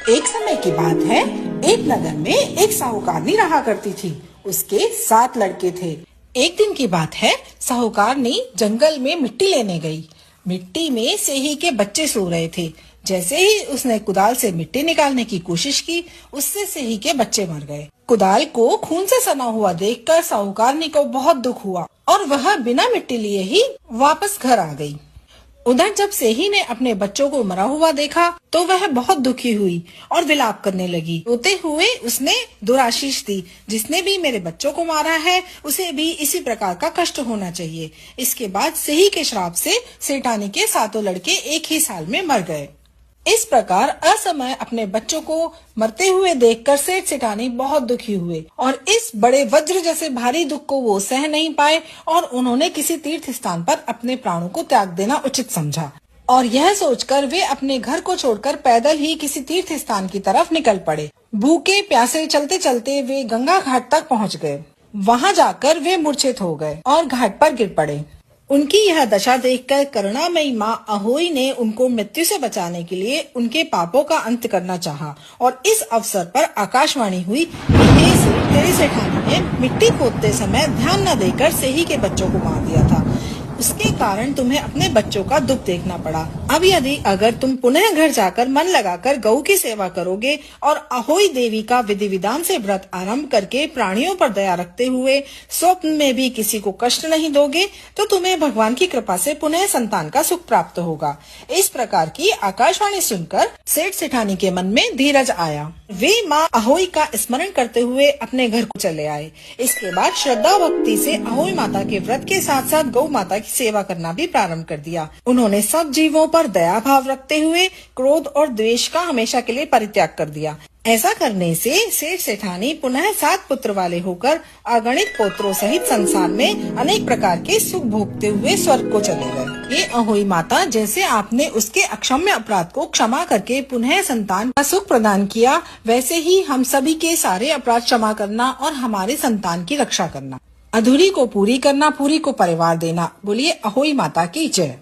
एक समय की बात है, एक नगर में एक साहूकारनी रहा करती थी। उसके 7 लड़के थे। एक दिन की बात है, साहूकारनी जंगल में मिट्टी लेने गई। मिट्टी में सेही के बच्चे सो रहे थे। जैसे ही उसने कुदाल से मिट्टी निकालने की कोशिश की, उससे सेही के बच्चे मर गए। कुदाल को खून से सना हुआ देखकर साहूकारनी को बहुत दुख हुआ और वह बिना मिट्टी लिए ही वापस घर आ गई। उधर जब सेही ने अपने बच्चों को मरा हुआ देखा तो वह बहुत दुखी हुई और विलाप करने लगी। रोते हुए उसने दुराशीष दी, जिसने भी मेरे बच्चों को मारा है उसे भी इसी प्रकार का कष्ट होना चाहिए। इसके बाद सेही के श्राप से सेठानी के 7 लड़के एक ही साल में मर गए। इस प्रकार असमय अपने बच्चों को मरते हुए देखकर सेठ सेठानी बहुत दुखी हुए और इस बड़े वज्र जैसे भारी दुख को वो सह नहीं पाए और उन्होंने किसी तीर्थ स्थान पर अपने प्राणों को त्याग देना उचित समझा। और यह सोचकर वे अपने घर को छोड़कर पैदल ही किसी तीर्थ स्थान की तरफ निकल पड़े। भूखे प्यासे चलते चलते वे गंगा घाट तक पहुँच गए। वहाँ जाकर वे मूर्छित हो गए और घाट पर गिर पड़े। उनकी यह दशा देखकर करुणामयी माँ अहोई ने उनको मृत्यु से बचाने के लिए उनके पापों का अंत करना चाहा और इस अवसर पर आकाशवाणी हुई कि हे सेठ, तेरी सेठानी ने मिट्टी खोदते समय ध्यान न देकर सेही के बच्चों को मार दिया था। उसके कारण तुम्हें अपने बच्चों का दुख देखना पड़ा। अब यदि अगर तुम पुनः घर जाकर मन लगाकर गऊ की सेवा करोगे और अहोई देवी का विधि विधान से व्रत आरंभ करके प्राणियों पर दया रखते हुए स्वप्न में भी किसी को कष्ट नहीं दोगे तो तुम्हें भगवान की कृपा से पुनः संतान का सुख प्राप्त होगा। इस प्रकार की आकाशवाणी सुनकर सेठ सेठानी के मन में धीरज आया। वे माँ अहोई का स्मरण करते हुए अपने घर को चले आए। इसके बाद श्रद्धा भक्ति से अहोई माता के व्रत के साथ साथ गौ माता की सेवा करना भी प्रारंभ कर दिया। उन्होंने सब जीवों पर दया भाव रखते हुए क्रोध और द्वेष का हमेशा के लिए परित्याग कर दिया। ऐसा करने से सेठ सेठानी पुनः 7 पुत्र वाले होकर अगणित पुत्रों सहित संसार में अनेक प्रकार के सुख भोगते हुए स्वर्ग को चले गए। ये अहोई माता जैसे आपने उसके अक्षम्य अपराध को क्षमा करके पुनः संतान का सुख प्रदान किया, वैसे ही हम सभी के सारे अपराध क्षमा करना और हमारे संतान की रक्षा करना। अधूरी को पूरी करना, पूरी को परिवार देना। बोलिए अहोई माता की जय।